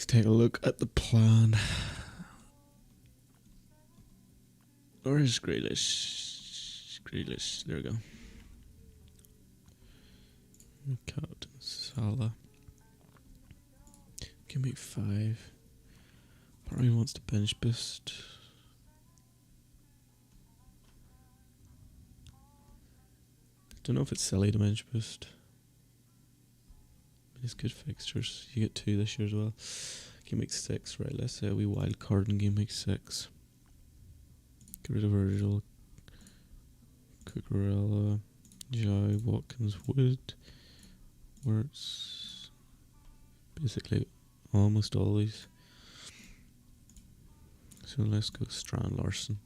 Let's take a look at the plan. Or is Grealish? Grealish, there we go. Captain Salah. Gameweek 5. Probably wants to bench boost. Don't know if it's silly to bench boost. It's good fixtures. You get 2 this year as well. Gameweek 6, right? Let's say a wee wild card in Gameweek 6. Get rid of Virgil, Cucurella, Jai, Watkins, Wood, Wirtz. Basically, almost all these. So let's go Strand Larson.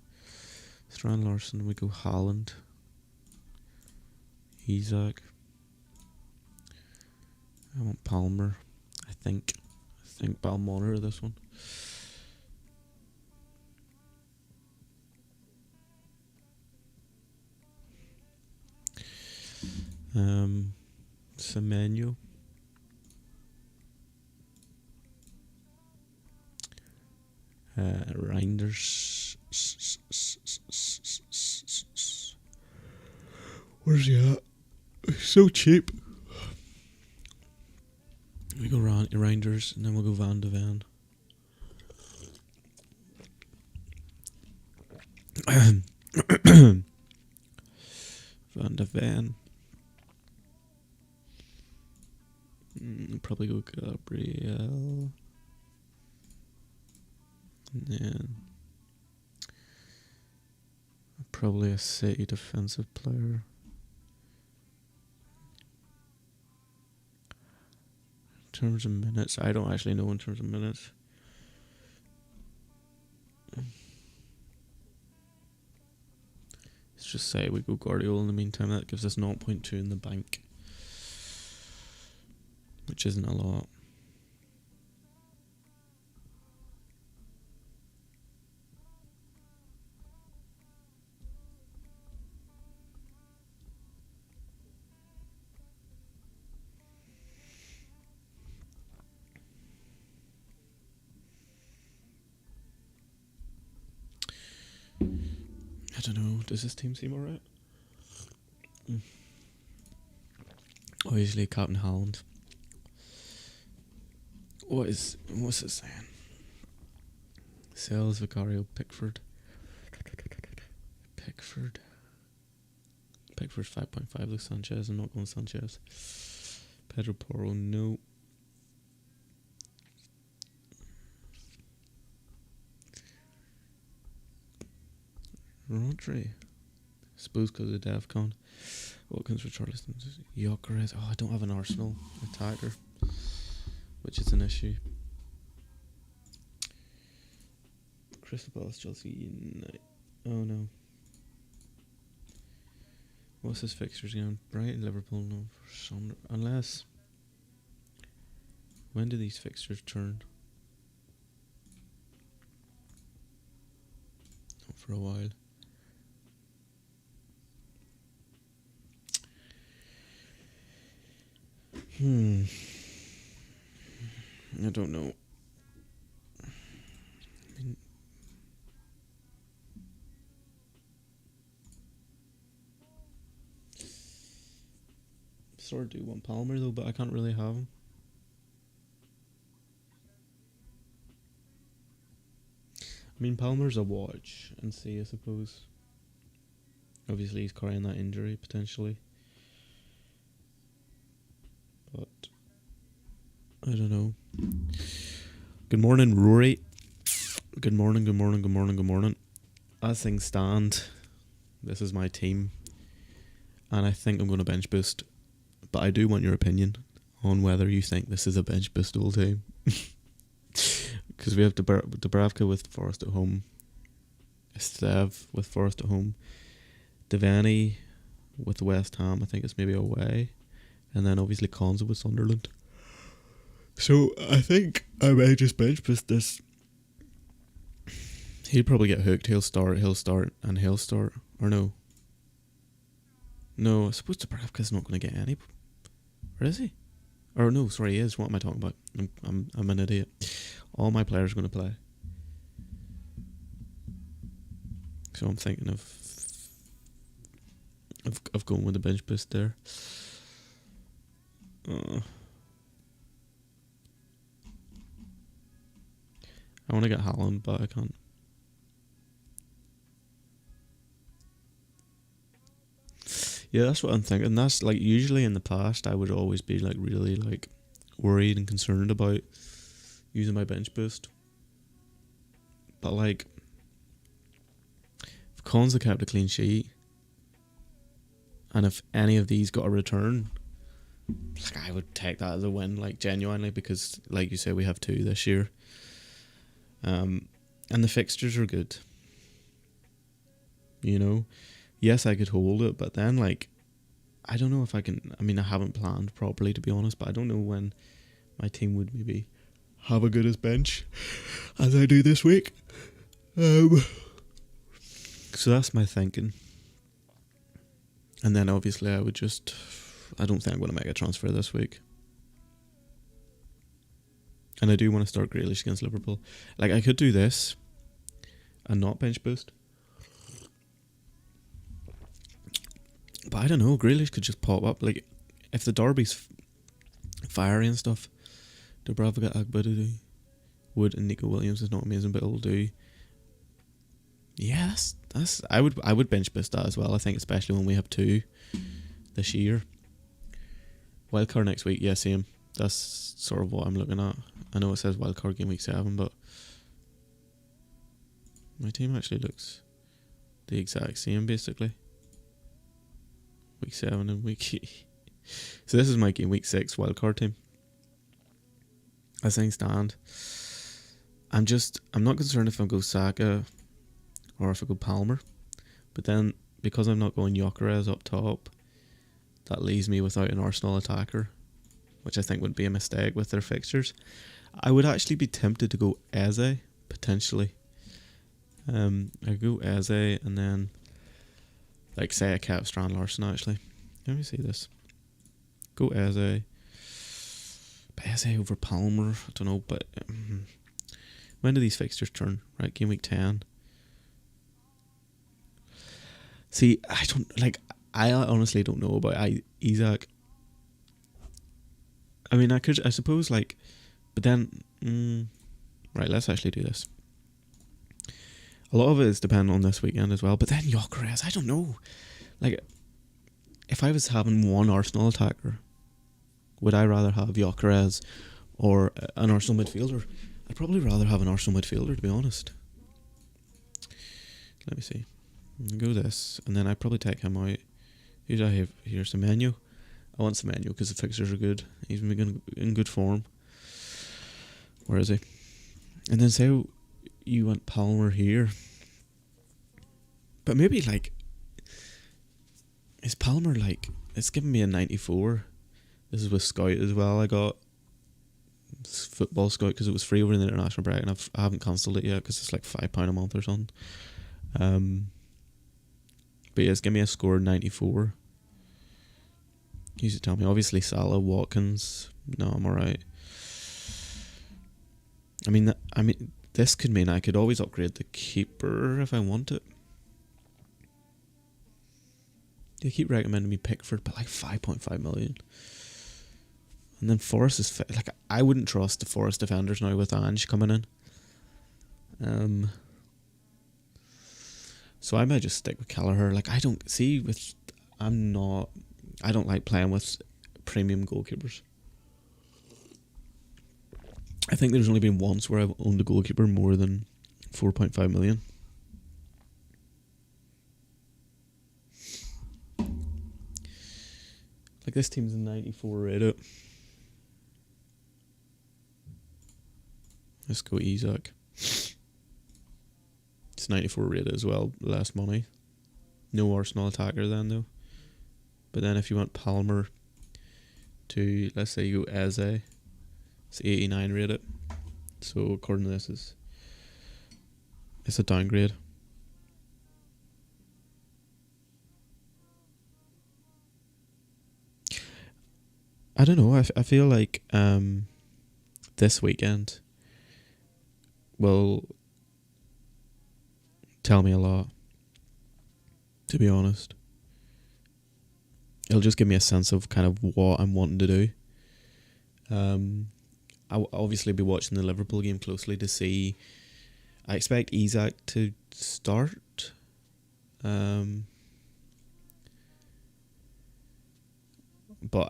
We go Haaland, Isak. I want Palmer. I think Balmonitor this one. Semenyo. Reinders. Where's he at? He's so cheap. We go Reinders and then we'll go Van de Ven. Van de Ven. Probably go Gabriel. And then probably a City defensive player. In terms of minutes, I don't actually know in terms of minutes. Let's just say we go Guardiola in the meantime. That gives us 0.2 in the bank, which isn't a lot. I don't know, does this team seem alright? Obviously Captain Haaland. What's it saying? Sales, Vicario, Pickford. Pickford's 5.5, looks Sanchez. I'm not going Sanchez. Pedro Porro, no. Rodri. Suppose because of DEFCON. Watkins for Charleston. Gyökeres. Oh, I don't have an Arsenal attacker, which is an issue. Crystal Palace, Chelsea. Oh no. What's his fixtures again? Brighton, Liverpool, no. Unless. When do these fixtures turn? Not for a while. I don't know. Sort of do want Palmer though, but I can't really have him. I mean, Palmer's a watch and see, I suppose. Obviously, he's carrying that injury potentially. But I don't know. Good morning, Rory. Good morning. As things stand, this is my team, and I think I'm going to bench boost. But I do want your opinion on whether you think this is a bench boostable team. Because we have Dubravka with Forest at home, Estev with Forest at home, Devaney with West Ham, I think it's maybe away, and then obviously Konza with Sunderland. So I think I may just bench boost this. He'll probably get hooked, he'll start. Or no, I suppose Dubravka's not going to get any. Or is he? Or no, sorry, he is. What am I talking about? I'm an idiot. All my players are going to play. So I'm thinking of going with the bench boost there. I want to get Haaland, but I can't. Yeah, that's what I'm thinking. That's like usually in the past I would always be like really like worried and concerned about using my bench boost. But like if Konza kept a clean sheet and if any of these got a return, like I would take that as a win, like genuinely, because like you say, we have 2 this year. And the fixtures are good. You know? Yes, I could hold it, but then like I don't know if I can. I mean, I haven't planned properly, to be honest, but I don't know when my team would maybe have a good as bench as I do this week. So that's my thinking. And then obviously I don't think I'm going to make a transfer this week. And I do want to start Grealish against Liverpool. Like, I could do this and not bench boost. But I don't know, Grealish could just pop up. Like, if the derby's fiery and stuff, Dubravka, Agbadou, Wood and Nico Williams is not amazing, but it'll do. Yeah, that's I would bench boost that as well, I think, especially when we have 2 this year. Wildcard next week, yeah, same. That's sort of what I'm looking at. I know it says wildcard game week 7, but my team actually looks the exact same, basically. Week 7 and week So this is my game week 6 wildcard team. As things stand, I'm not concerned if I go Saka or if I go Palmer, but then because I'm not going Gyökeres up top, that leaves me without an Arsenal attacker, which I think would be a mistake with their fixtures. I would actually be tempted to go Eze, potentially. I go Eze and then, like, say I kept Strand Larson, actually. Let me see this. Go Eze. Eze over Palmer, I don't know, but when do these fixtures turn? Right, game week 10. See, I honestly don't know about Isaac. I mean, I suppose, like, but then, right, let's actually do this. A lot of it is dependent on this weekend as well, but then Gyökeres, I don't know. Like, if I was having one Arsenal attacker, would I rather have Gyökeres or an Arsenal midfielder? I'd probably rather have an Arsenal midfielder, to be honest. Let me see. Go this, and then I'd probably take him out. Who do I have here? Semenyo. I want Semenyo because the fixtures are good. He's been in good form. Where is he? And then say you want Palmer here. But maybe, like, is Palmer, like, it's giving me a 94. This is with Scout as well. I got Football Scout because it was free over in the international break, and I haven't cancelled it yet because it's like £5 a month or something. But yeah, it's giving me a score 94. You should tell me. Obviously Salah, Watkins. No, I'm alright. I mean, this could mean I could always upgrade the keeper if I want it. They keep recommending me Pickford, but like 5.5 million. And then Forest is like, I wouldn't trust the Forest defenders now with Ange coming in. So I might just stick with Callagher. Like, I don't like playing with premium goalkeepers. I think there's only been once where I've owned a goalkeeper more than 4.5 million. Like, this team's a 94 rated. Let's go Isaac. It's 94 rated as well, less money. No Arsenal attacker then, though. But then if you want Palmer to, let's say you go Eze, it's 89 rated. So according to this, it's a downgrade. I don't know. I feel like this weekend will tell me a lot, to be honest. It'll just give me a sense of kind of what I'm wanting to do. I'll obviously be watching the Liverpool game closely to see. I expect Isak to start. But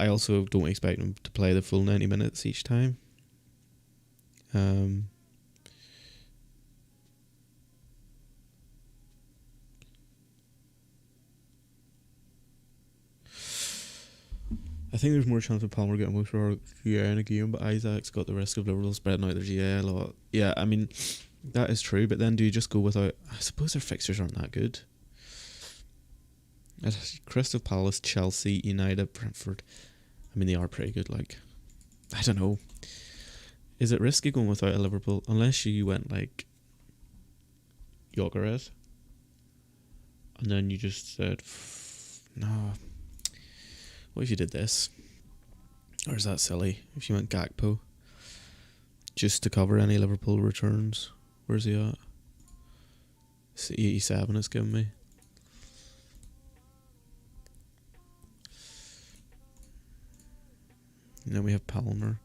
I also don't expect him to play the full 90 minutes each time. I think there's more chance of Palmer getting most for GA in a game, but Isaac's got the risk of Liverpool spreading out their GA a lot. Yeah, I mean, that is true, but then do you just go without... I suppose their fixtures aren't that good. Crystal Palace, Chelsea, United, Brentford. I mean, they are pretty good, like... I don't know. Is it risky going without a Liverpool? Unless you went, like... Gyökeres. And then you just said... No... What if you did this? Or is that silly? If you went Gakpo, just to cover any Liverpool returns. Where's he at? It's 87 it's giving me. And then we have Palmer.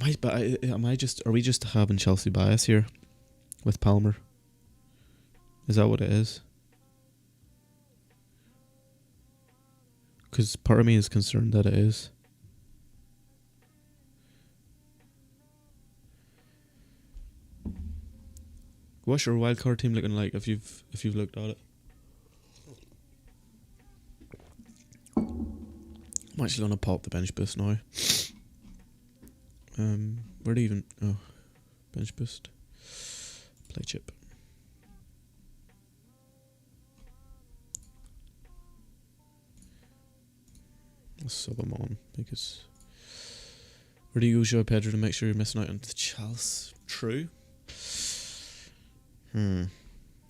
Are we just having Chelsea bias here with Palmer? Is that what it is? Because part of me is concerned that it is. What's your wildcard team looking like if you've looked at it? I'm actually gonna pop the bench boost now. Where do you even... Oh, bench boost. Play chip. I'll sub him on because... Where do you go, Joe Pedro, to make sure you're missing out on the Chelsea? True.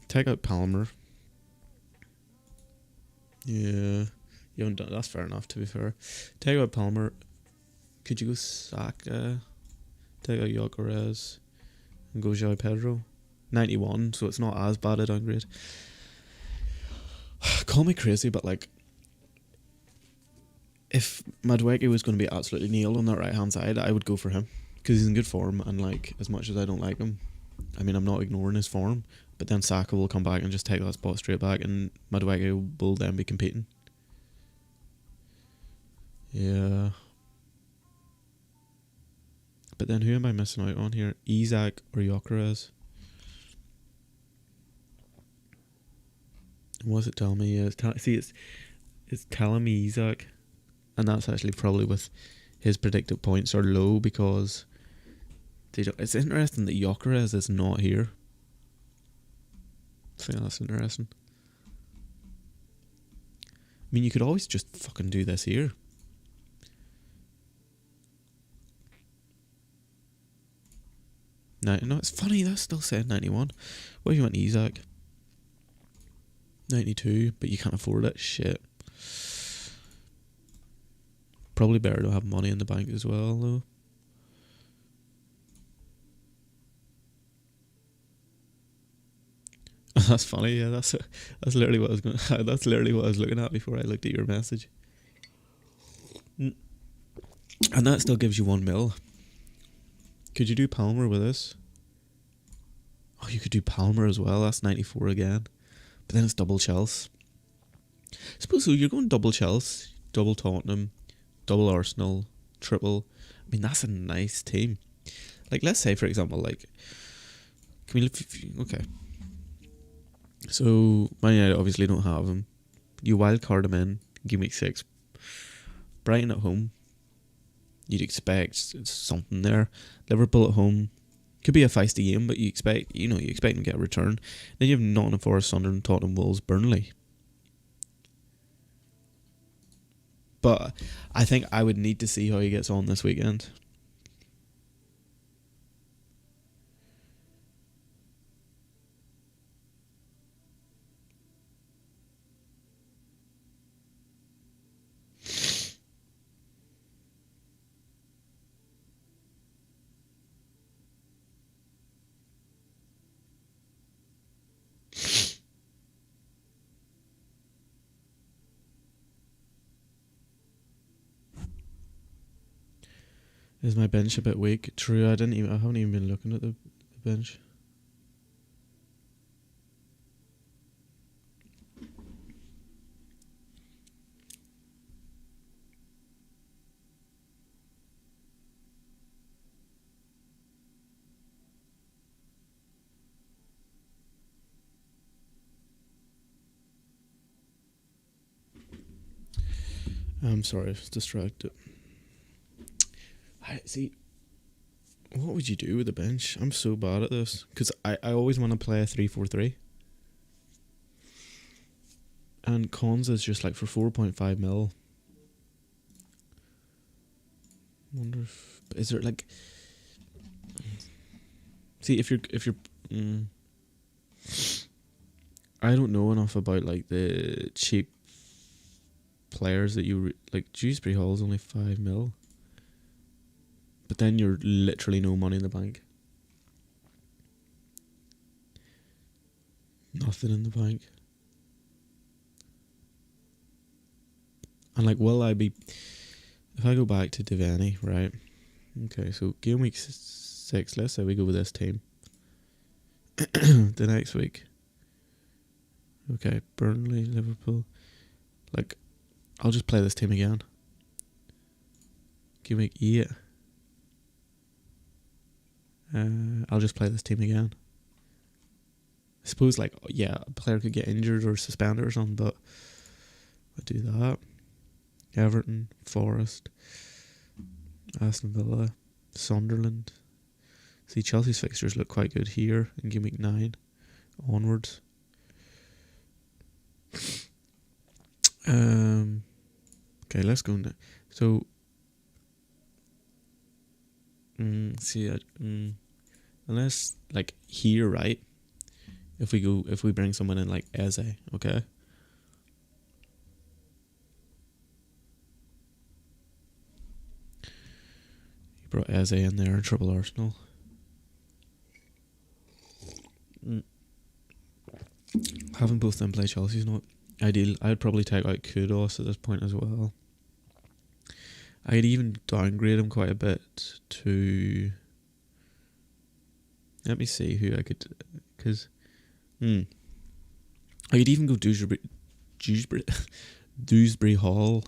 Take out Palmer. Yeah. You haven't done... That's fair enough, to be fair. Take out Palmer. Could you go Saka? Take out Gyökeres and go João Pedro. 91, so it's not as bad a downgrade. Call me crazy, but like, if Madueke was going to be absolutely nailed on that right hand side, I would go for him because he's in good form. And like, as much as I don't like him, I mean, I'm not ignoring his form, but then Saka will come back and just take that spot straight back, and Madueke will then be competing. Yeah. But then who am I missing out on here? Isak or Gyökeres? What's it telling me? It's telling me Isak, and that's actually probably with his predicted points are low because it's interesting that Gyökeres is not here. I think that's interesting. I mean, you could always just fucking do this here. No, it's funny, that's still saying 91. What if you want Isak? 92, but you can't afford it. Shit. Probably better to have money in the bank as well, though. That's funny. Yeah, that's literally what I was going. That's literally what I was looking at before I looked at your message. And that still gives you 1 mil. Could you do Palmer with this? Oh, you could do Palmer as well. That's 94 again. But then it's double Chelsea. Suppose so. You're going double Chelsea, double Tottenham, double Arsenal, triple. I mean, that's a nice team. Like, let's say, for example, like, can we look? Okay. So, Man United obviously don't have him. You wildcard him in Gameweek 6. Brighton at home. You'd expect something there. Liverpool at home. Could be a feisty game, but you expect him to get a return. Then you have Nottingham Forest, Sunderland, Tottenham, Wolves, Burnley. But I think I would need to see how he gets on this weekend. Is my bench a bit weak? True, I haven't even been looking at the bench. I'm sorry, I was distracted. See, what would you do with the bench? I'm so bad at this. Because I always want to play a 3-4-3. And cons is just like for 4.5 mil. Wonder if... Is there like... See, if you're... I don't know enough about like the cheap players that you... like, Dewsbury Hall is only 5 mil. But then you're literally no money in the bank. Nothing in the bank. And like, will I be... If I go back to Devaney, right? Okay, so game week 6, let's say we go with this team. The next week. Okay, Burnley, Liverpool. Like, I'll just play this team again. Game week 8. I'll just play this team again. I suppose, like, yeah, a player could get injured or suspended or something, but I'll do that. Everton, Forest, Aston Villa, Sunderland. See, Chelsea's fixtures look quite good here in game week 9 onwards. Okay, let's go now. So, unless like here, right? If we bring someone in like Eze, okay. You brought Eze in there in Triple Arsenal. Having both them play Chelsea is not ideal. I'd probably take out Kudos at this point as well. I'd even downgrade him quite a bit to... Let me see who I could... Because... I could even go Dewsbury Hall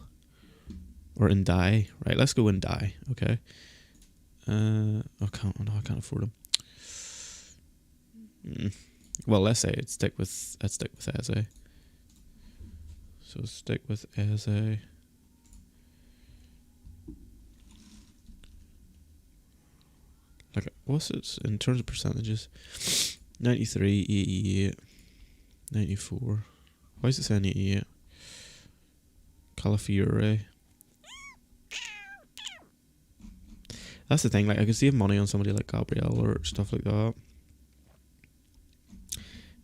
or Ndai. Right, let's go Ndai, okay? I can't afford him. Well, let's say I'd stick with Eze. So stick with Eze. Like, what's it in terms of percentages? 93, 88, 94. Why is it saying 88? Calafiore. That's the thing, like, I could save money on somebody like Gabriel or stuff like that.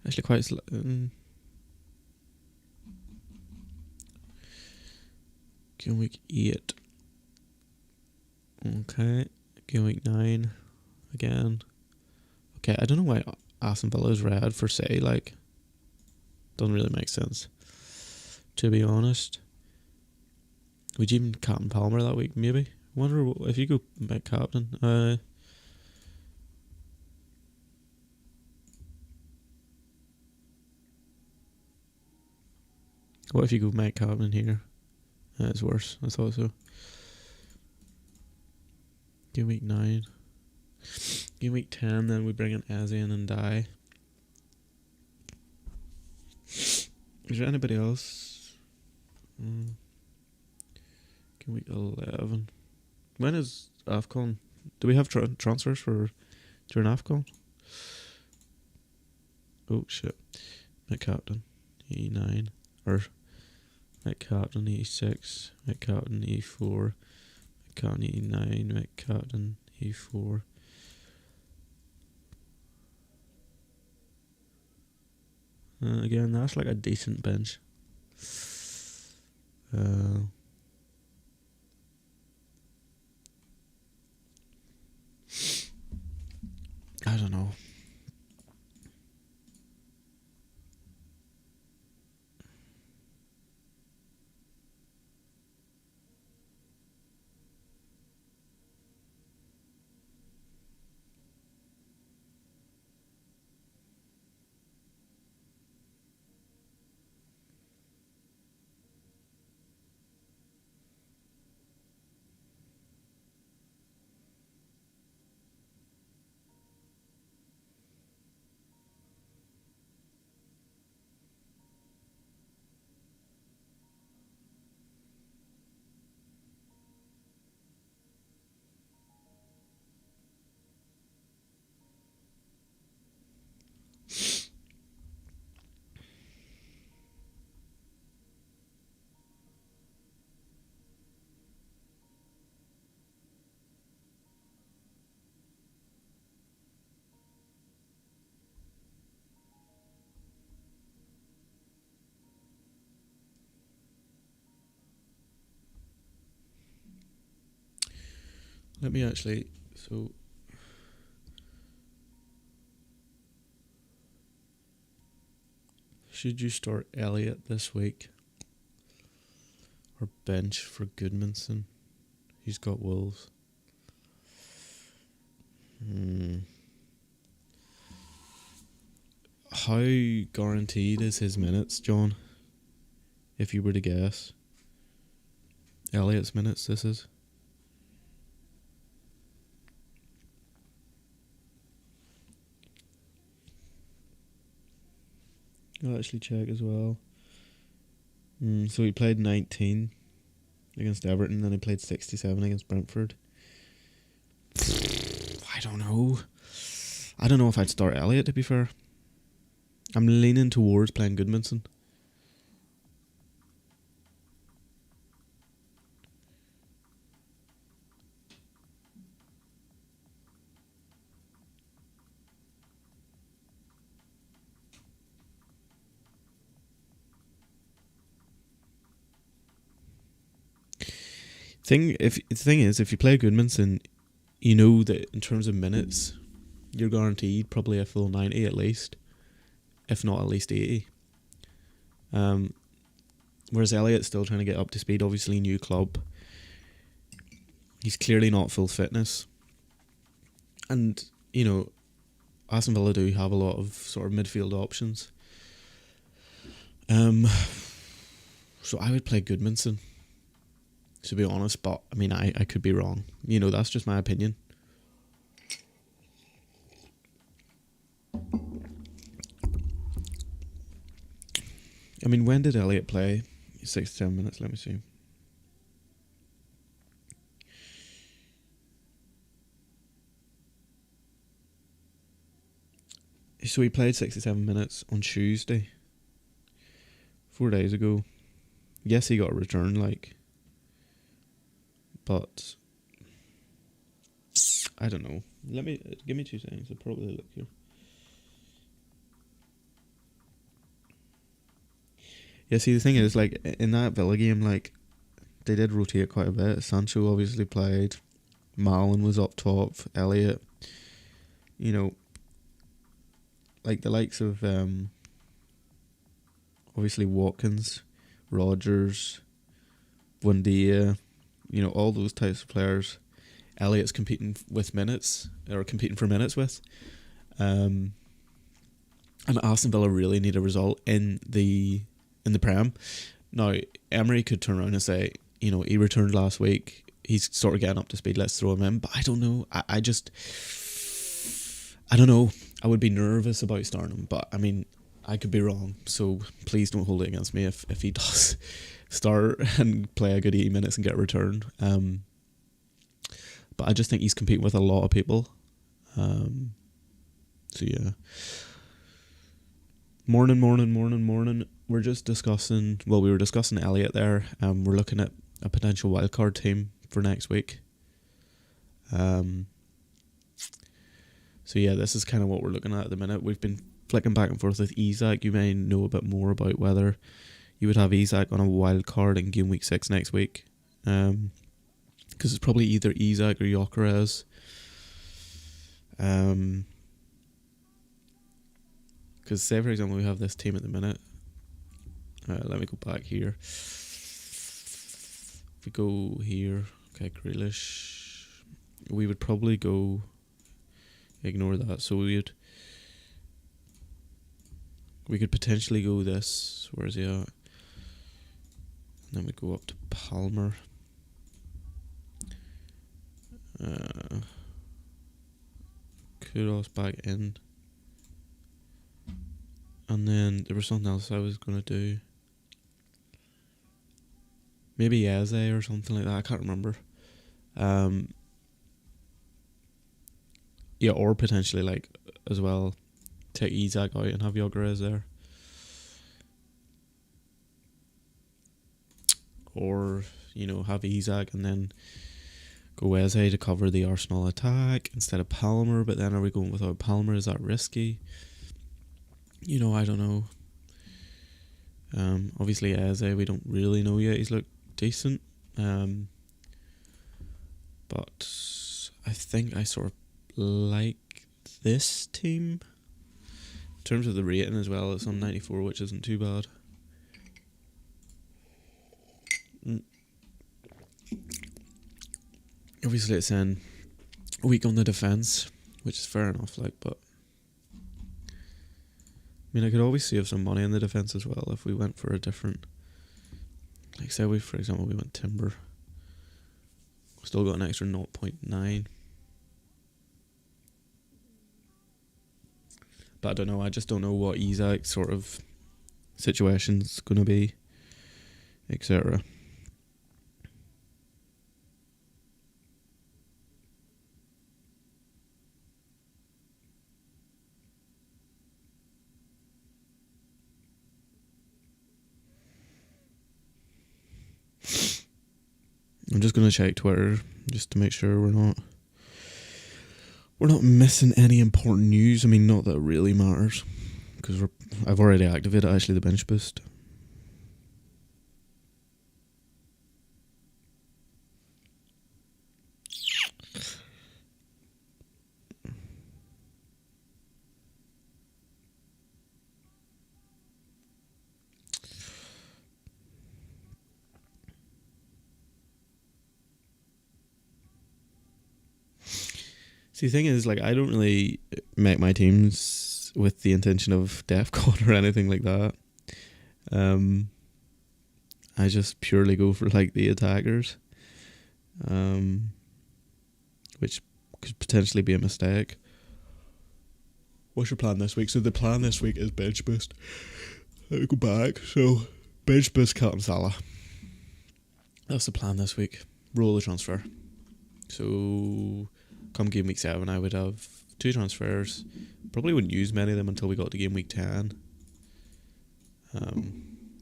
Actually, quite... Game week 8. Okay. Game week 9. Again. Okay, I don't know why Aston Villa is red for say, like... Doesn't really make sense. To be honest. Would you even captain Palmer that week, maybe? Wonder if you go make captain. What if you go make captain here? It's worse. I thought so. Game week 9. Game week 10, then we bring in Eze and die. Is there anybody else? Game week 11. When is AFCON? Do we have transfers for during AFCON? Oh shit. Make captain E9. Or make captain E6. Make captain E4. Make captain E9. Make captain E4. Again, that's like a decent bench. I don't know. Let me actually. So. Should you start Elliot this week? Or bench for Goodmanson? He's got Wolves. How guaranteed is his minutes, John? If you were to guess. Elliot's minutes, this is. I'll actually check as well. So he played 19 against Everton, then he played 67 against Brentford. I don't know. I don't know if I'd start Elliot, to be fair. I'm leaning towards playing Goodmanson. The thing is, if you play Goodmanson, you know that in terms of minutes, you're guaranteed probably a full 90 at least, if not at least 80. Whereas Elliot's still trying to get up to speed, obviously new club. He's clearly not full fitness. And, you know, Aston Villa do have a lot of sort of midfield options. So I would play Goodmanson, to be honest, but I mean, I could be wrong. You know, that's just my opinion. I mean, when did Elliot play? 6 to 10 minutes, let me see. So he played 67 minutes on Tuesday. 4 days ago. Yes, he got a return, but I don't know. Give me 2 seconds. I'll probably look here. Yeah, see, the thing is, in that Villa game, they did rotate quite a bit. Sancho obviously played. Malin was up top. Elliot. You know, the likes of, obviously Watkins, Rodgers, Buendia, you know, all those types of players. Elliot's competing with minutes, or competing for minutes with. And Aston Villa really need a result in the Prem. Now, Emery could turn around and say, you know, he returned last week, he's sort of getting up to speed, let's throw him in. But I don't know. I don't know. I would be nervous about starting him, but I mean, I could be wrong. So please don't hold it against me if he does start and play a good 80 minutes and get a return. But I just think he's competing with a lot of people. So yeah. Morning. We're just discussing, we were discussing Elliot there. We're looking at a potential wildcard team for next week. So yeah, this is kind of what we're looking at the minute. We've been flicking back and forth with Isak. You may know a bit more about whether you would have Isak on a wild card in Gameweek 6 next week. Because it's probably either Isak or Gyökeres. Because say for example we have this team at the minute. Let me go back here. If we go here, okay, Grealish, we would probably go. Ignore that. So we could potentially go this. Where is he at? And then we go up to Palmer. Kudos back in. And then there was something else I was going to do. Maybe Eze or something like that. I can't remember. Yeah, or potentially as well take Isak out and have Gyökeres there. Or, you know, have Isak and then go Eze to cover the Arsenal attack instead of Palmer. But then are we going without Palmer? Is that risky? You know, I don't know. Obviously Eze, we don't really know yet. He's looked decent. But I think I sort of like this team. In terms of the rating as well, it's on 94, which isn't too bad. Obviously it's in weak on the defence, which is fair enough, like, but I mean, I could always save some money in the defence as well if we went for a different, like, say for example we went Timber, still got an extra 0.9. But I don't know, I just don't know what Isaac's sort of situation's going to be, etc. I'm just going to check Twitter just to make sure we're not missing any important news. I mean, not that it really matters, because I've already activated actually the bench boost. See, the thing is, like, I don't really make my teams with the intention of DEFCON or anything like that. I just purely go for, like, the attackers, which could potentially be a mistake. What's your plan this week? So the plan this week is bench boost. Let me go back. So bench boost Captain Salah. That's the plan this week. Roll the transfer. So come game week 7, I would have 2 transfers. Probably wouldn't use many of them until we got to game week 10.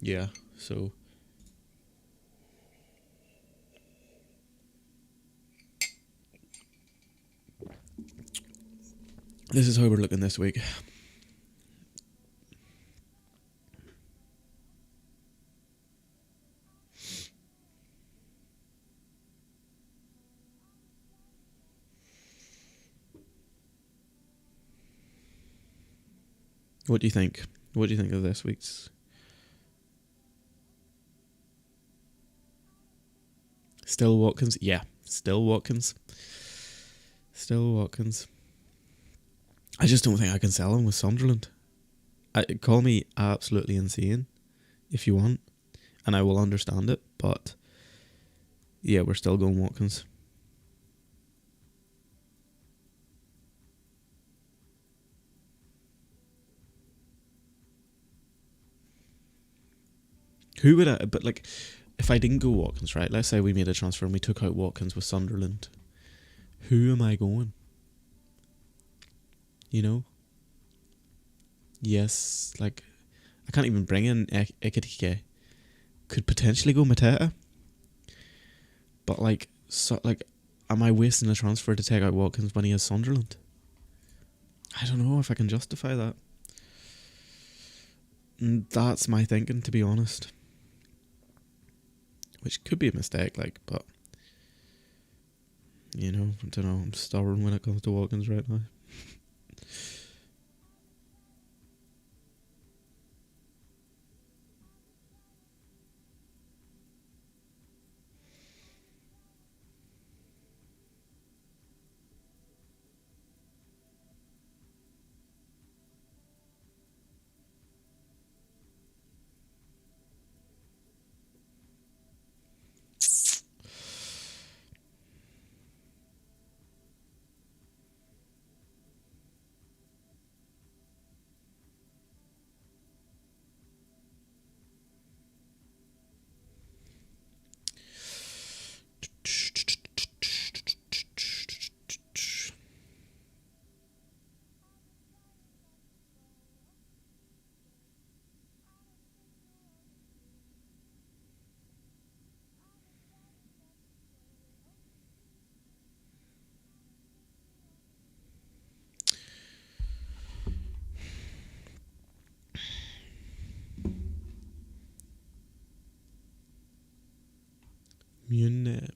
Yeah, so this is how we're looking this week. What do you think? What do you think of this week's? Still Watkins? Yeah, still Watkins. Still Watkins. I just don't think I can sell him with Sunderland. Call me absolutely insane if you want, and I will understand it, but yeah, we're still going Watkins. Who would I... But, like, if I didn't go Watkins, right, let's say we made a transfer and we took out Watkins with Sunderland, who am I going? You know? Yes, like, I can't even bring in Ekitike. Could potentially go Mateta. But, like, am I wasting a transfer to take out Watkins when he has Sunderland? I don't know if I can justify that. And that's my thinking, to be honest. Which could be a mistake, like, but... You know, I don't know, I'm stubborn when it comes to Watkins right now.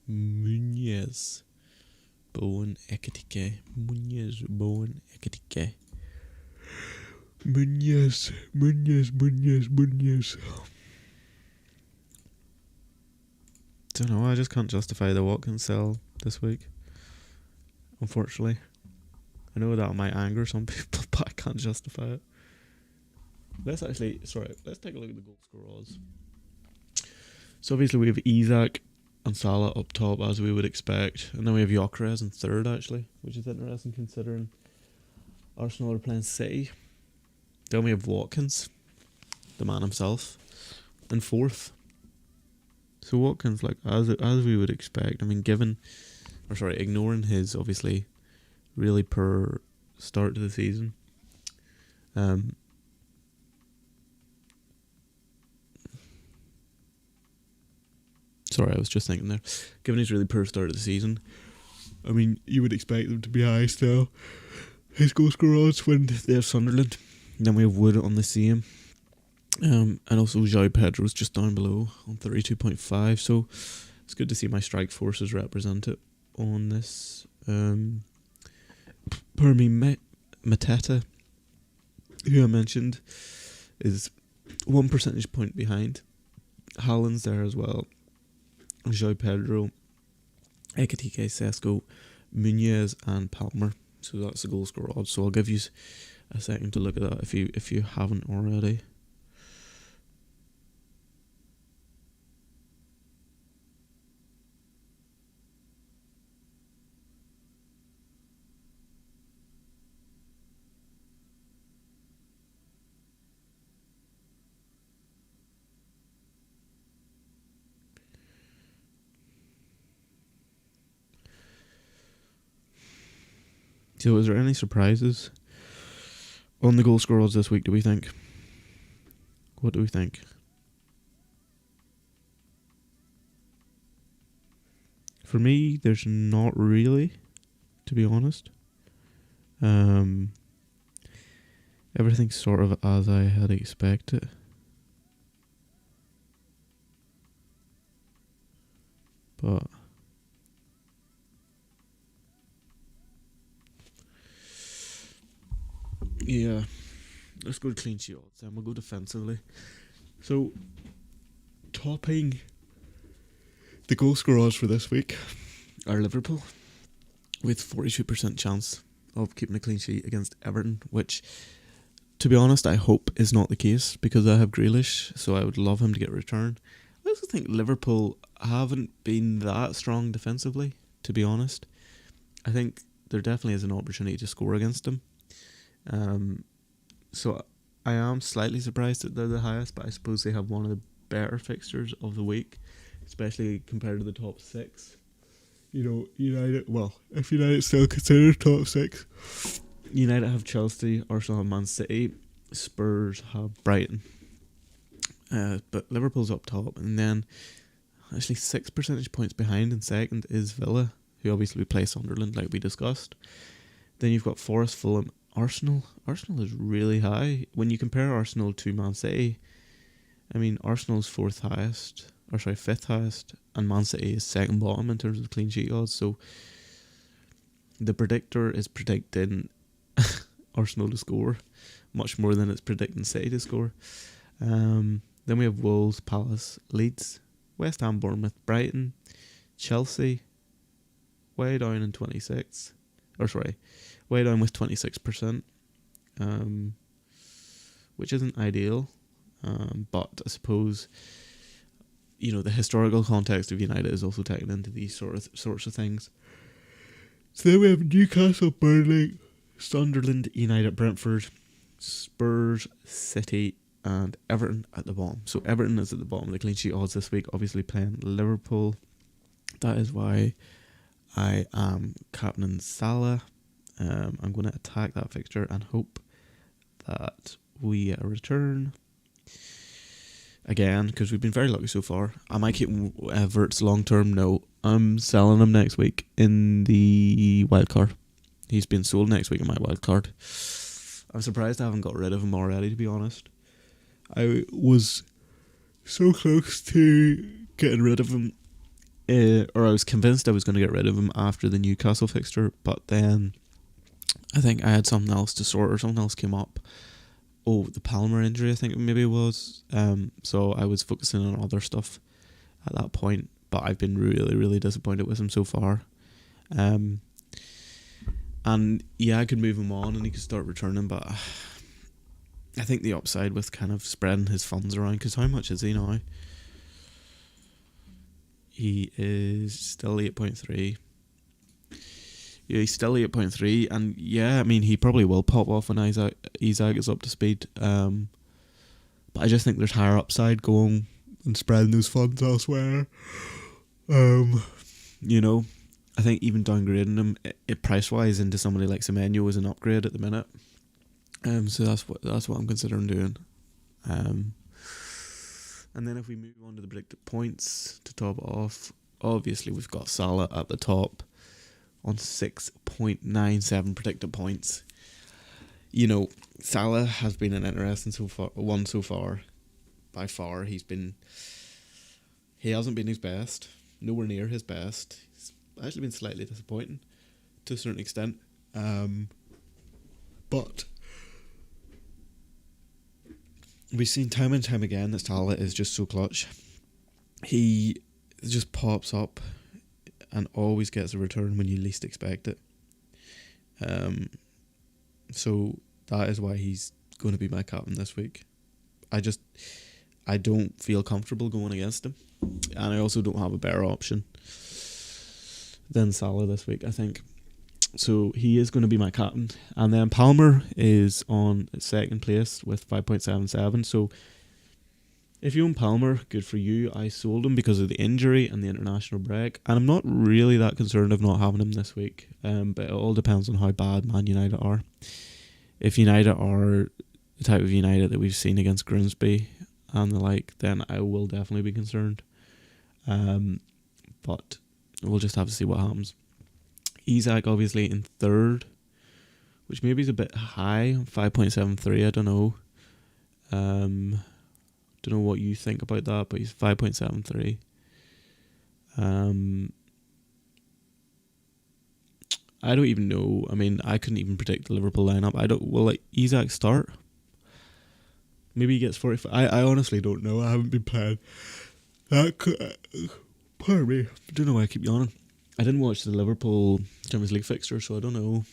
Munez. Bowen Ekitike. Muñez, Bowen, Ekitike. Muñez. Don't know, I just can't justify the Watkins sell this week. Unfortunately. I know that might anger some people, but I can't justify it. Let's take a look at the goal scorers. So obviously we have Isak and Salah up top, as we would expect, and then we have Gyökeres in third, actually, which is interesting considering Arsenal are playing City. Then we have Watkins, the man himself, in fourth. So Watkins, like as we would expect. I mean, ignoring his obviously really poor start to the season. Sorry, I was just thinking there. Given his really poor start of the season, I mean, you would expect them to be high still. His goal scorer odds when they have Sunderland. And then we have Wood on the same. And also João Pedro's just down below on 32.5. So it's good to see my strike forces represented on this. Mateta, who I mentioned, is 1 percentage point behind. Haaland's there as well. João Pedro, Ekitike, Sesko, Muñez and Palmer. So that's the goal scorer odds. So I'll give you a second to look at that if you haven't already. So is there any surprises on the goal scorer odds this week, do we think? What do we think? For me, there's not really, to be honest. Everything's sort of as I had expected. But yeah, let's go to clean sheet odds and we'll go defensively. So, topping the goal scorer odds for this week are Liverpool with 42% chance of keeping a clean sheet against Everton, which, to be honest, I hope is not the case because I have Grealish, so I would love him to get a return. I also think Liverpool haven't been that strong defensively, to be honest. I think there definitely is an opportunity to score against them. So I am slightly surprised that they're the highest, but I suppose they have one of the better fixtures of the week, especially compared to the top six. You know, United, well, if United still considered top six, United have Chelsea, Arsenal have Man City, Spurs have Brighton. But Liverpool's up top, and then actually 6 percentage points behind in second is Villa, who obviously play Sunderland like we discussed. Then you've got Forest, Fulham, Arsenal. Arsenal is really high. When you compare Arsenal to Man City, I mean, Arsenal's fifth highest, and Man City is second bottom in terms of clean sheet odds. So the predictor is predicting Arsenal to score much more than it's predicting City to score. Then we have Wolves, Palace, Leeds, West Ham, Bournemouth, Brighton, Chelsea, way down in 26. Way down with 26%, which isn't ideal. But I suppose, you know, the historical context of United is also taken into these sorts of things. So then we have Newcastle, Burnley, Sunderland, United, Brentford, Spurs, City, and Everton at the bottom. So Everton is at the bottom of the clean sheet odds this week, obviously playing Liverpool. That is why I am captaining Salah. I'm going to attack that fixture and hope that we get a return again, because we've been very lucky so far. Am I keeping Everts long term? No, I'm selling him next week in the wildcard. He's been sold next week in my wildcard. I'm surprised I haven't got rid of him already, to be honest. I was so close to getting rid of him or I was convinced I was going to get rid of him after the Newcastle fixture, but then I think I had something else to sort, or something else came up. Oh, the Palmer injury, I think maybe it was. So I was focusing on other stuff at that point, but I've been really, really disappointed with him so far. And yeah, I could move him on and he could start returning, but I think the upside with kind of spreading his funds around, because how much is he now? He is still 8.3. Yeah, he's still 8.3, and yeah, I mean, he probably will pop off when Isaac is up to speed. But I just think there's higher upside going and spreading those funds elsewhere. You know, I think even downgrading him, price-wise, into somebody like Semenyo is an upgrade at the minute. So that's what I'm considering doing. And then if we move on to the predicted points to top it off, obviously we've got Salah at the top on 6.97 predicted points. You know, Salah has been an interesting one so far. By far, he hasn't been his best, nowhere near his best. He's actually been slightly disappointing to a certain extent. But we've seen time and time again that Salah is just so clutch. He just pops up and always gets a return when you least expect it. So that is why he's going to be my captain this week. I don't feel comfortable going against him, and I also don't have a better option than Salah this week, I think. So he is going to be my captain. And then Palmer is on second place with 5.77. So if you own Palmer, good for you. I sold him because of the injury and the international break. And I'm not really that concerned of not having him this week. But it all depends on how bad Man United are. If United are the type of United that we've seen against Grimsby and the like, then I will definitely be concerned. But we'll just have to see what happens. Isaac obviously in third, which maybe is a bit high, 5.73. I don't know. Don't know what you think about that, but he's 5.73. I don't even know. I mean, I couldn't even predict the Liverpool lineup. Will Isaac start? Maybe he gets 45. I honestly don't know. I haven't been playing. Pardon me. I don't know why I keep yawning. I didn't watch the Liverpool Champions League fixture, so I don't know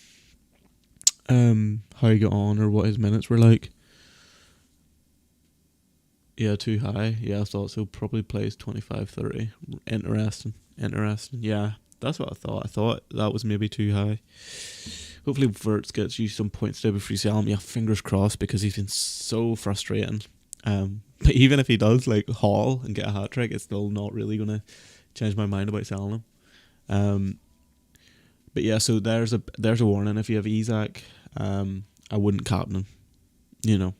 how he got on or what his minutes were like. Yeah, too high. Yeah, I thought so. Probably plays 25-30. Interesting. Yeah, that's what I thought. I thought that was maybe too high. Hopefully Verts gets you some points today before you sell him. Yeah, fingers crossed, because he's been so frustrating. But even if he does haul and get a hat trick, it's still not really going to change my mind about selling him. But yeah, so there's a warning. If you have Isaac, I wouldn't captain him, you know,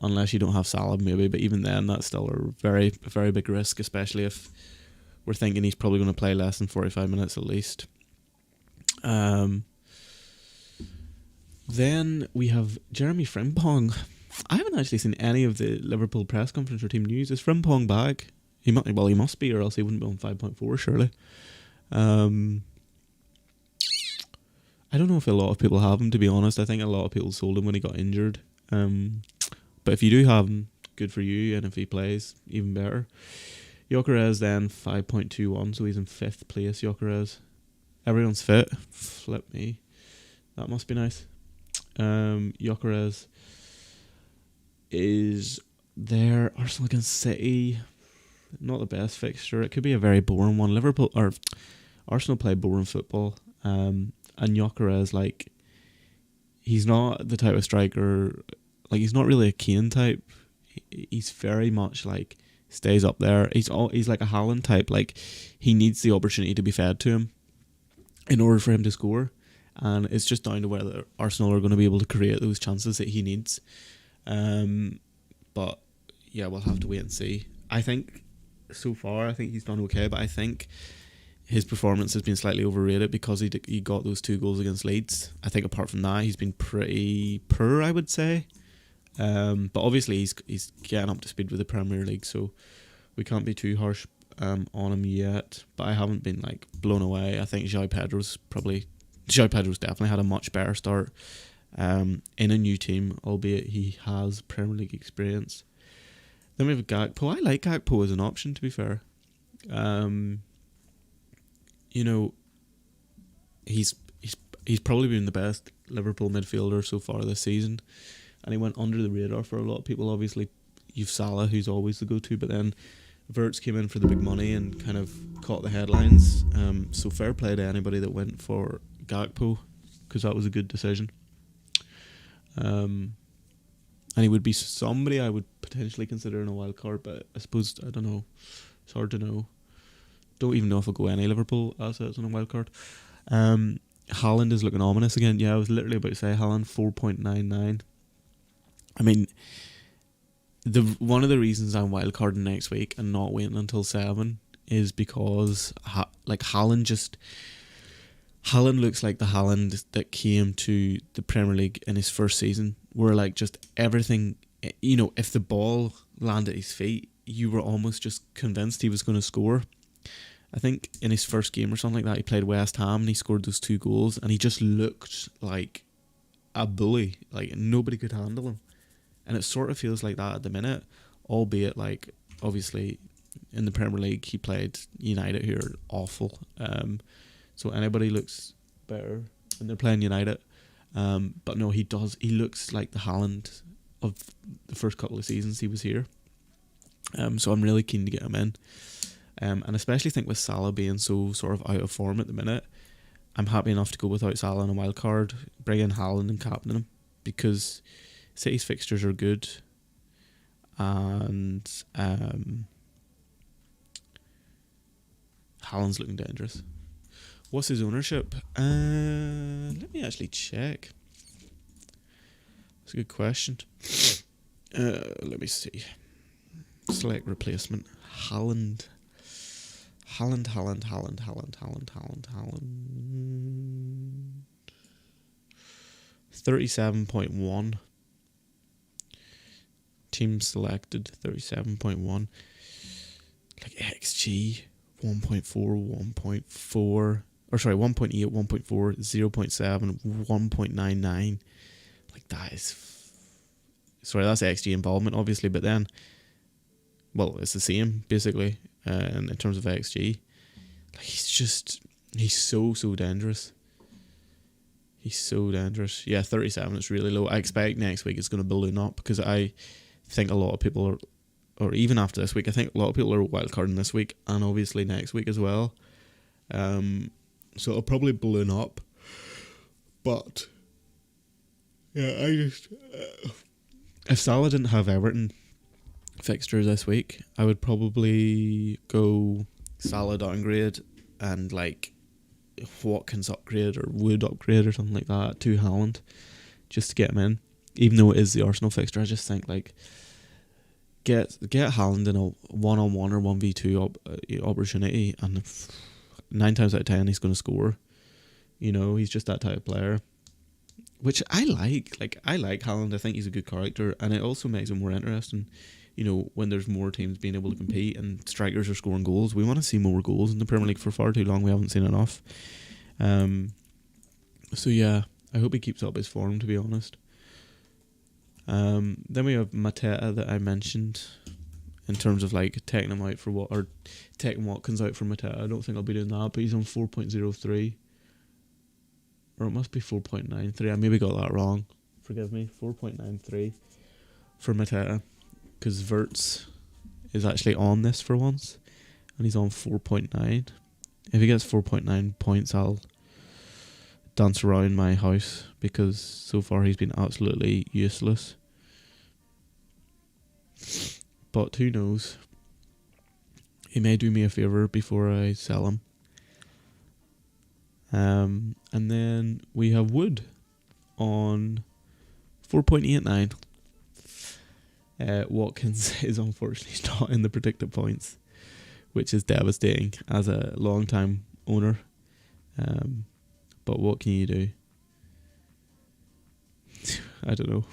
unless you don't have Salah maybe. But even then, that's still a very, very big risk, especially if we're thinking he's probably going to play less than 45 minutes at least. Then we have Jeremy Frimpong. I haven't actually seen any of the Liverpool press conference or team news. Is Frimpong back? He must be, or else he wouldn't be on 5.4 surely. I don't know if a lot of people have him, to be honest. I think a lot of people sold him when he got injured. But if you do have him, good for you, and if he plays, even better. Gyökeres then 5.21, so he's in 5th place. Gyökeres, everyone's fit. Flip me, that must be nice. Gyökeres is there. Arsenal against City, not the best fixture. It could be a very boring one. Arsenal play boring football. And Gyökeres, he's not the type of striker. He's not really a Kane type. He's very much stays up there. He's like a Haaland type. He needs the opportunity to be fed to him in order for him to score. And it's just down to whether Arsenal are going to be able to create those chances that he needs. But yeah, we'll have to wait and see. I think so far, he's done okay, but I think his performance has been slightly overrated because he got those 2 goals against Leeds. I think apart from that, he's been pretty poor, I would say. But obviously he's getting up to speed with the Premier League, so we can't be too harsh on him yet, but I haven't been like blown away. I think João Pedro's definitely had a much better start in a new team, albeit he has Premier League experience. Then we have Gakpo. I like Gakpo as an option, to be fair. He's probably been the best Liverpool midfielder so far this season, and he went under the radar for a lot of people. Obviously, you've Salah, who's always the go-to, but then Wirtz came in for the big money and kind of caught the headlines. So fair play to anybody that went for Gakpo, because that was a good decision. And he would be somebody I would potentially consider in a wild card, but I suppose, I don't know. It's hard to know. Don't even know if I'll go any Liverpool assets on a wild card. Haaland is looking ominous again. Yeah, I was literally about to say Haaland 4.99. I mean, one of the reasons I'm wildcarding next week and not waiting until 7 is because Haaland looks like the Haaland that came to the Premier League in his first season, where like just everything, if the ball landed at his feet, you were almost just convinced he was going to score. I think in his first game or something like that, he played West Ham and he scored those 2 goals, and he just looked like a bully. Like nobody could handle him. And it sort of feels like that at the minute, albeit like obviously in the Premier League he played United, who are awful. So anybody looks better when they're playing United. But no, he does. He looks like the Haaland of the first couple of seasons he was here. So I'm really keen to get him in. And especially think with Salah being so sort of out of form at the minute, I'm happy enough to go without Salah on a wild card, bring in Haaland and captain him, because City's fixtures are good, and Haaland's looking dangerous. What's his ownership? Let me actually check. That's a good question. Let me see. Select replacement. Haaland. 37.1. Team selected 37.1. Like XG 1.4, 1.4. Or sorry, 1.8, 1.4, 0.7, 1.99. Like that is... Sorry, that's XG involvement, obviously, but then... Well, it's the same, basically, in terms of XG. Like, he's so dangerous. He's so dangerous. Yeah, 37 is really low. I expect next week it's going to balloon up, because I think a lot of people are... Or even after this week, I think a lot of people are wildcarding this week, and obviously next week as well. So it'll probably balloon up. But... Yeah, I just... if Salah didn't have Everton fixture this week, I would probably go Salah downgrade and like Watkins upgrade or Wood upgrade or something like that to Haaland, just to get him in. Even though it is the Arsenal fixture, I just think like get Haaland in a 1-on-1 or 1v2 opportunity, and 9 times out of 10 he's going to score. He's just that type of player, which I like. Like, I like Haaland. I think he's a good character, and it also makes him more interesting. When there's more teams being able to compete and strikers are scoring goals, we want to see more goals in the Premier League. For far too long we haven't seen enough. So yeah, I hope he keeps up his form, to be honest. Then we have Mateta that I mentioned, in terms of like taking him out for what, or taking Watkins out for Mateta. I don't think I'll be doing that, but he's on 4.03, or it must be 4.93. I maybe got that wrong. Forgive me. 4.93 for Mateta, because Wirtz is actually on this for once, and he's on 4.9. If he gets 4.9 points, I'll dance around my house, because so far he's been absolutely useless. But who knows? He may do me a favour before I sell him. And then we have Wood on 4.89. Watkins is unfortunately not in the predicted points, which is devastating as a long-time owner. But what can you do? I don't know.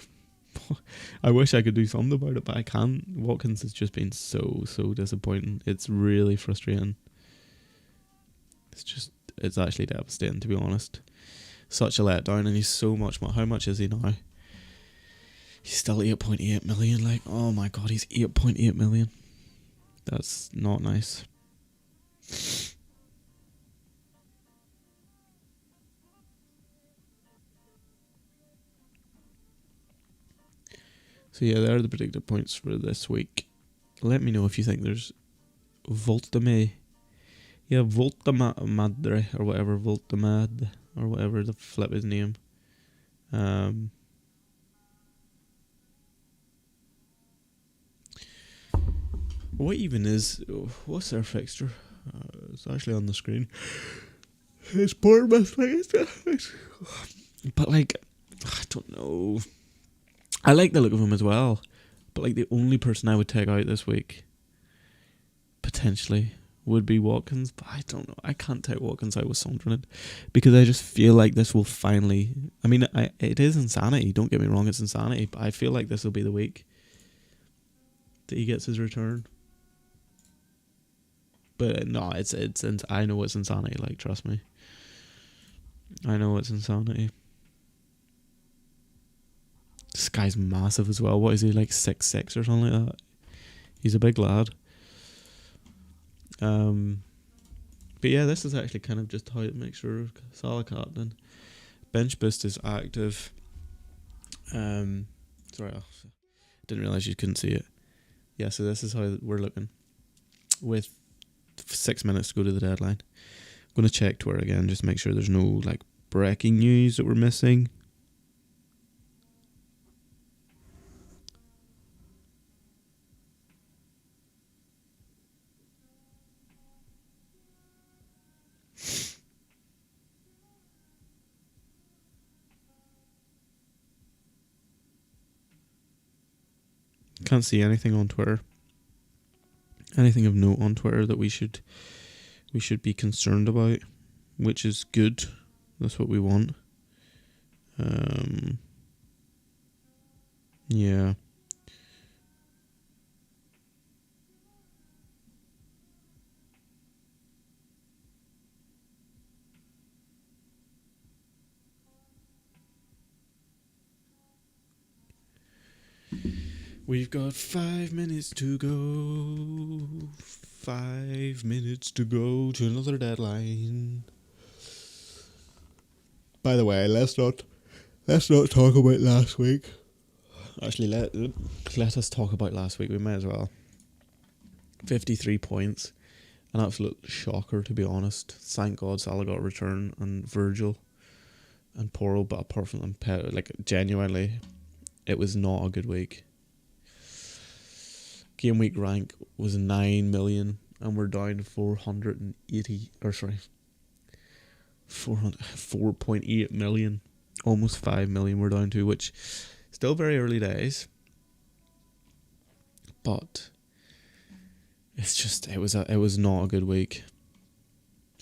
I wish I could do something about it, but I can't. Watkins has just been so disappointing. It's really frustrating. It's actually devastating, to be honest. Such a letdown, and he's so much more. How much is he now? He's still 8.8 million. Like, oh my god, he's 8.8 million. That's not nice. So yeah, there are the predicted points for this week. Let me know if you think there's Voltame. Yeah, Voltamadre or whatever, Voltamad or whatever the flip his name. What even is? What's their fixture? It's actually on the screen. It's Bournemouth, but like, I don't know. I like the look of him as well, but like the only person I would take out this week, potentially, would be Watkins. But I don't know. I can't take Watkins out with Sunderland because I just feel like this will finally. I mean, it is insanity. Don't get me wrong, it's insanity. But I feel like this will be the week that he gets his return. But no, it's I know it's insanity. Like, trust me. I know it's insanity. This guy's massive as well. What is he, like 6'6" or something like that? He's a big lad. But yeah, this is actually kind of just how to make sure Salah captain. Bench boost is active. Sorry, I didn't realise you couldn't see it. Yeah, so this is how we're looking. With 6 minutes to go to the deadline. I'm going to check Twitter again, just make sure there's no like breaking news that we're missing. Can't see anything on Twitter. Anything of note on Twitter that we should be concerned about, which is good. That's what we want. Yeah. We've got 5 minutes to go. 5 minutes to go to another deadline. By the way, let's not talk about last week. Actually, let us talk about last week. We may as well. 53 points, an absolute shocker, to be honest. Thank God Salah got a return and Virgil and Porro, but apart from them, like genuinely, it was not a good week. Gameweek rank was 9 million, and we're down to 4.8 million, almost 5 million we're down to, which still very early days, but it's just it was not a good week.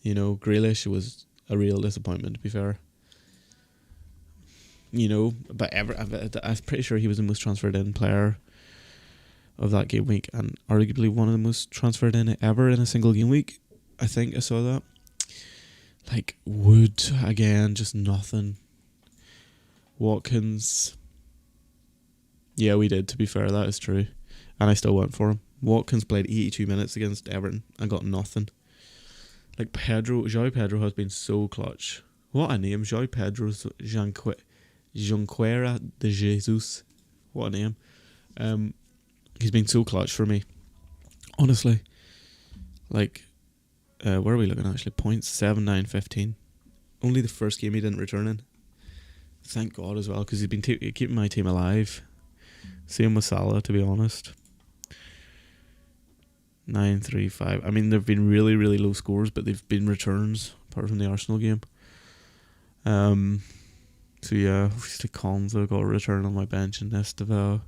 You know, Grealish was a real disappointment, to be fair. You know, but I'm pretty sure he was the most transferred in player of that game week, and arguably one of the most transferred in ever in a single game week. I think I saw that. Like, Wood, again, just nothing. Watkins. Yeah, we did, to be fair, that is true. And I still went for him. Watkins played 82 minutes against Everton and got nothing. Like, João Pedro has been so clutch. What a name, João Pedro Junqueira de Jesus. What a name. He's been so clutch for me. Honestly. Like, where are we looking actually? Points 7, 9, 15. Only the first game he didn't return in. Thank God as well, because he's been keeping my team alive. Same with Salah, to be honest. 9, 3, 5. I mean, they've been really, really low scores, but they've been returns, apart from the Arsenal game. So yeah, obviously Konza got a return on my bench in Estevao.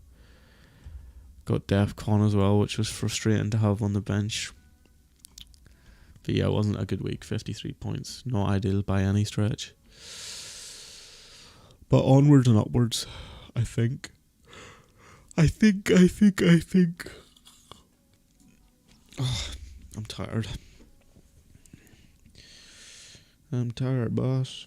Got Defcon as well, which was frustrating to have on the bench. But yeah, it wasn't a good week. 53 points. Not ideal by any stretch. But onwards and upwards, I think. I think. Oh, I'm tired. I'm tired, boss.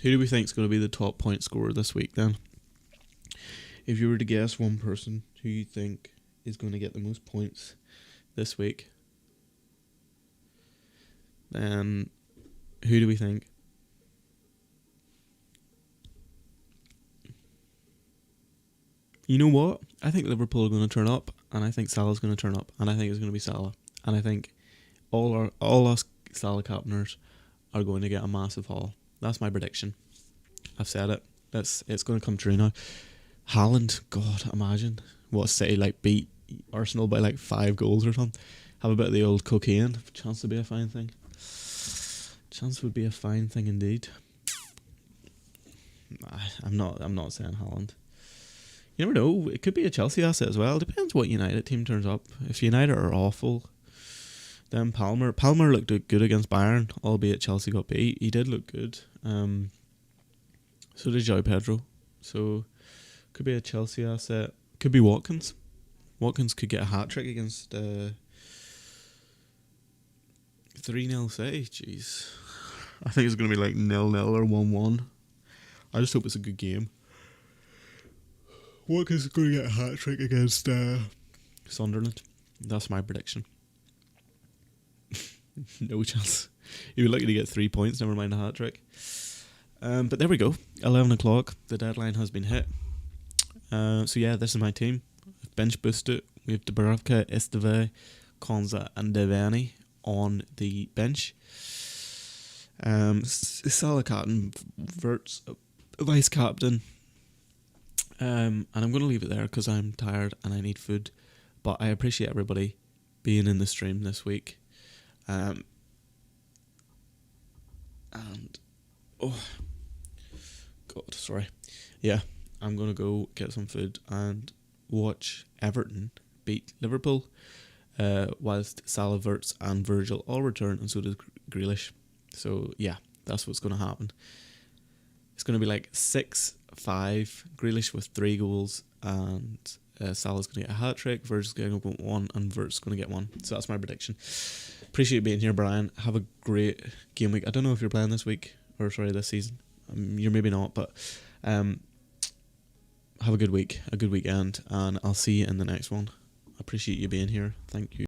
Who do we think is going to be the top point scorer this week then? If you were to guess one person who you think is going to get the most points this week, then who do we think? You know what? I think Liverpool are going to turn up, and I think Salah's going to turn up, and I think it's going to be Salah. And I think all us Salah captainers are going to get a massive haul. That's my prediction. I've said it. It's going to come true now. Haaland, God, imagine what City beat Arsenal by 5 goals or something. Have a bit of the old cocaine. Chance to be a fine thing. Chance would be a fine thing indeed. I'm not saying Haaland. You never know. It could be a Chelsea asset as well. Depends what United team turns up. If United are awful, then Palmer looked good against Bayern, albeit Chelsea got beat. He did look good. So did João Pedro. So could be a Chelsea asset. Could be Watkins. Watkins could get a hat trick against 3-0 City. Jeez, I think it's gonna be 0-0 or 1-1. I just hope it's a good game. Watkins is gonna get a hat trick against Sunderland. That's my prediction. No chance. He would lucky to get 3 points, never mind a hat trick. But there we go. 11 o'clock. The deadline has been hit. So yeah, this is my team. I've bench boosted. We have Dubravka, Esteve, Konza and Devaney on the bench. Salah captain, Verts vice captain. And I'm going to leave it there because I'm tired and I need food. But I appreciate everybody being in the stream this week. And oh God, sorry. Yeah, I'm gonna go get some food and watch Everton beat Liverpool, whilst Salah, Verts and Virgil all return, and so does Grealish. So yeah, that's what's gonna happen. It's gonna be 6-5. Grealish with 3 goals, and Salah's gonna get a hat trick. Virgil's gonna get 1, and Verts gonna get 1. So that's my prediction. Appreciate being here, Brian. Have a great game week. I don't know if you're playing this week this season. You're maybe not, but have a good week, a good weekend, and I'll see you in the next one. I appreciate you being here. Thank you.